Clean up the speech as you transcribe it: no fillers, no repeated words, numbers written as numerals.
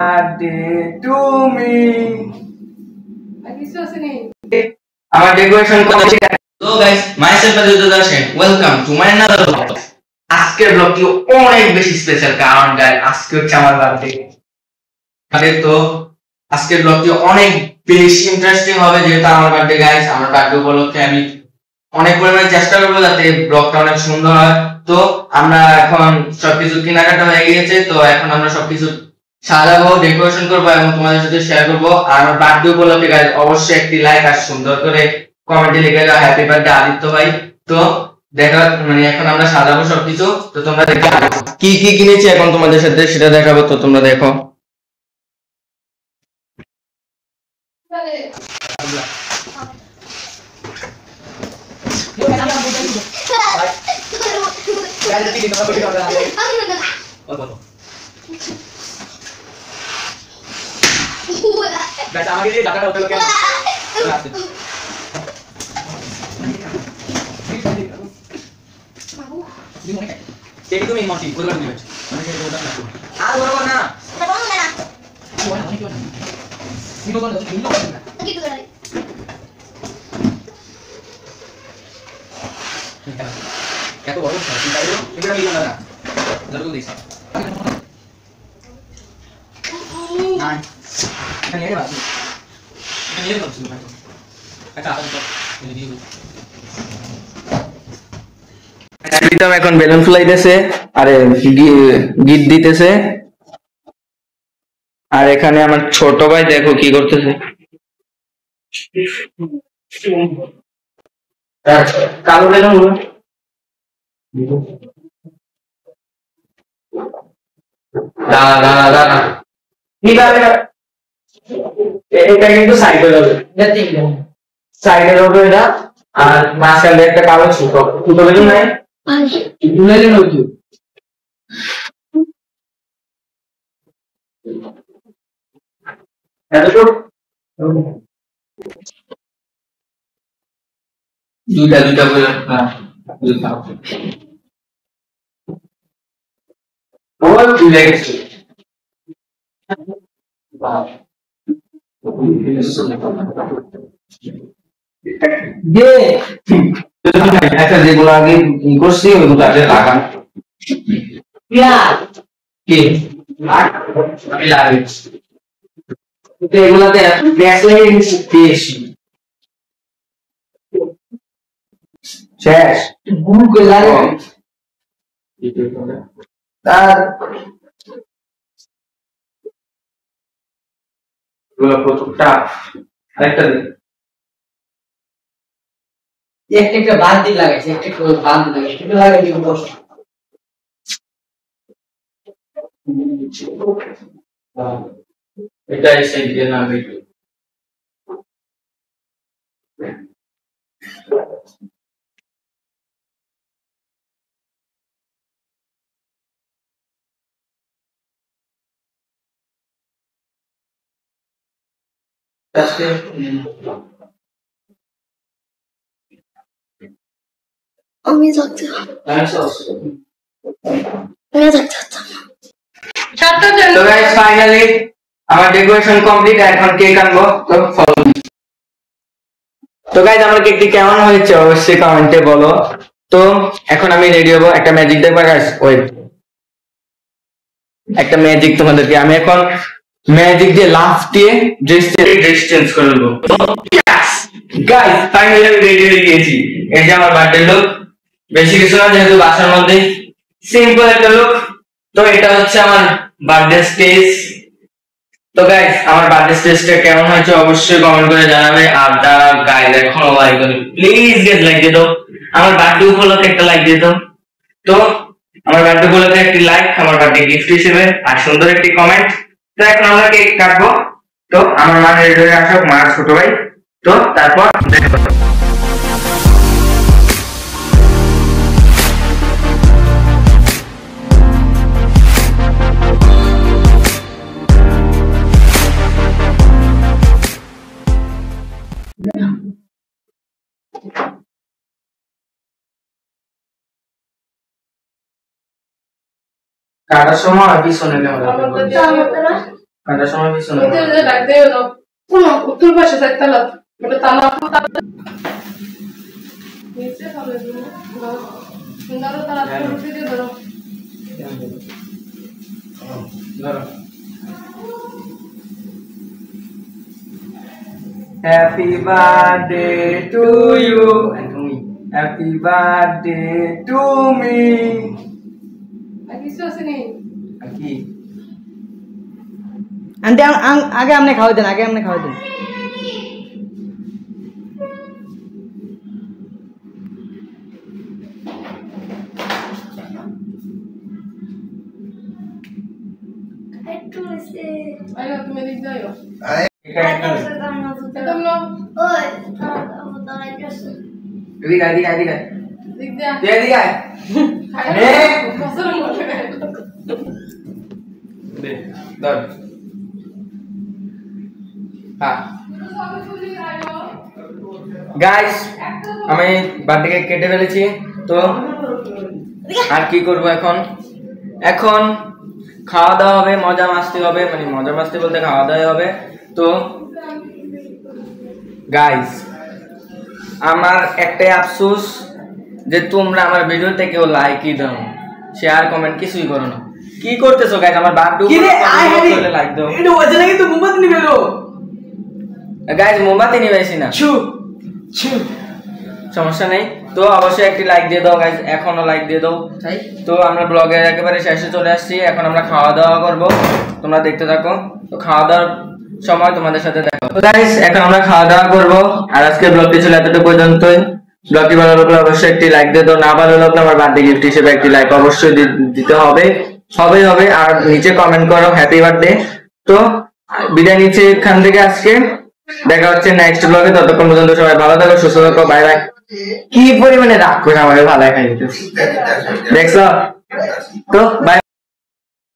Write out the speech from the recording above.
birthday to me. Our decoration complete. So guys, myself Aditya Darshan. Welcome to my another vlog. আজকের ব্লগটি অনেক বেশি special কারণ guys আজকে হচ্ছে আমার বার্থডে। তো আজকের ব্লগটি অনেক বেশি ইন্টারেস্টিং হবে যেহেতু আমার বার্থডে গাইস। আমার বার্থডে উপলক্ষে আমি অনেক পরিমাণে চেষ্টা করবো যাতে ব্লগটা অনেক সুন্দর হয়। তো আমরা এখন সবকিছু কেনাকাটা হয়ে গিয়েছে, তো এখন আমরা সবকিছু সাজাবো, ডেকোরেশন করবো এবং তোমাদের সাথে শেয়ার করবো। আর আমার বার্থডে উপলক্ষে গাইস অবশ্যই একটি লাইক আর সুন্দর করে কমেন্টে লিখে দাও হ্যাপি বার্থডে আদিত্য ভাই। তো দেখা মানে এখন আমরা সাজাবো সবকিছু, তো তোমরা দেখো কি কি কিনেছি এখন তোমাদের সাথে সেটা দেখাবো, তো তোমরা দেখো। তুমি মাটি বলবা দিবে মানে ওটা না আর বলবো না নিনো কোন নিনো কি তো করে কত বড় সাইজ তাইলো এটা মিলো না জরুর দিছ না এটা নিয়ে বাকি এটা নিয়ে তো শুরু করো এটা আপনি তো দিয়ে দিও। প্রীতম এখন বেলুন ফুলাইতেছে আরে গিট দিতেছে, আর এখানে আমার ছোট ভাই দেখো কি করতেছে। কালো বেলুন এটা কিন্তু সাইকেল হবে, সাইকেল হবে এটা। আর মাঝখানে একটা কালো ছোট ছোট বেলুন নাই দুলাইলে নতুন এত ছোট দুইটা দুইটা করে দুইটা ওই দুইটা গেছে দে একটা যেগুলো আগে করছি ওইগুলো আগে লাগান কি আমি লাগাচ্ছি এগুলাতে বেশি শেষ গুগল লাগে তার এগুলো প্রচুরটা আরেকটা দিন একটা বাদ লাগাইছে একটা বাদ লাগাইছে এটা লাগাই দিব কষ্ট এটা এসে দিয়ে না ভিডিও আজকে আমি যাচ্ছি তো গাইস ফাইনালি আমার ডেকোরেশন কমপ্লিট, এখন কেক আনবো। তো ফলো তো গাইস আমার কেকটি কেমন হয়েছে অবশ্যই কমেন্টে বলো। তো এখন আমি রেডি হবো, একটা ম্যাজিক দেখবা গাইস। ওয়েট, একটা ম্যাজিক তোমাদেরকে আমি এখন ম্যাজিক দিয়ে লাফ দিয়ে ড্রেস চেঞ্জ করে দেবো। গাইস ফাইনালি আমি রেডি হয়ে গিয়েছি। এই যে আমার বার্থডে লুক, বেশি কিছু না যেহেতু বাসার মধ্যে সিম্পল একটা লুক। তো এটা হচ্ছে আমার বার্থডে স্টেজ। তো গাইস আমার বার্থডে স্টেজটা কেমন হয়েছে অবশ্যই কমেন্ট করে জানাবে। আর যারা গাইস এখনো লাইক করে প্লিজ গেট লাইক দিয়ে দাও, আমার বার্থডে উপলক্ষে একটা লাইক দিয়ে দাও। তো আমার বার্থডে উপলক্ষে একটি লাইক আমার বার্থডে গিফট হিসেবে, আর সুন্দর একটি কমেন্ট। তো এখন আমরা কেক কাটবো। তো আমার মা রেডি হয়ে আসুক, মা ছোট ভাই। তো তারপর কাটার সময় পিছনে কাটার সময় পিছনে ওই যে ডাকতে হলো কোন উত্তর পাশে তালা ওটা তালা নিচে হবে ধরো তালা উঠে দিয়ে ধরো ধরো happy birthday to you happy birthday to me কিছু আছে নি কি আন্টি আগে আপনি খাওয়া দেন আগে আপনি খাওয়া দেন আইও তুমি দিক দাও এদিকে এদিকে এদিকে দিক দা এদিকে দে ধর হ্যাঁ গাইস আমি বার্থডে কেক কেটে ফেলেছি তো আর কি করব এখন এখন খাওয়া দাওয়া হবে মজা মাস্তি হবে মানে মজা মাস্তি বলতে খাওয়া দাওয়া হবে তো গাইস আমার একটাই আফসোস যে তোমরা আমার ভিডিওতে কেউ লাইকই দাও শেয়ার কমেন্ট কিছুই করো না কি করতেছো গাইস আমার বার্থডে কি রে উপরে লাইক দাও এটা ওজে নাকি তো মোমবাতি নিবে লো গাইস মোমবাতি নিবাইছি না ছু ছু সমস্যা নেই তো অবশ্যই একটি লাইক দিয়ে দাও গাইস এখনো লাইক দিয়ে দাও তাই তো আমরা ব্লগের একেবারে শেষে চলে আসছি এখন আমরা খাওয়া দাওয়া করব তোমরা দেখতে থাকো তো খাওয়া দাওয়ার সময় তোমাদের সাথে দেখা তো গাইস এখন আমরা খাওয়া দাওয়া করব আর আজকে ব্লগটি ছিল এতটুকু পর্যন্তই ব্লগটি ভালো লাগলে অবশ্যই একটি লাইক দিয়ে দাও না ভালো লাগলে আমার বার্থডে গিফট হিসেবে একটি লাইক অবশ্যই দিতে হবে সবই হবে আর নিচে কমেন্ট করো হ্যাপি বার্থডে তো বিদায় নিচ্ছি এখান থেকে আজকে দেখা হচ্ছে নেক্সট ব্লগে ততক্ষণ পর্যন্ত সবাই ভালো থাকো সুস্থ থাকো বাই বাই কি পরিমাণে রাগ করে আমাকে ভালো খাই দেখছো তো বাই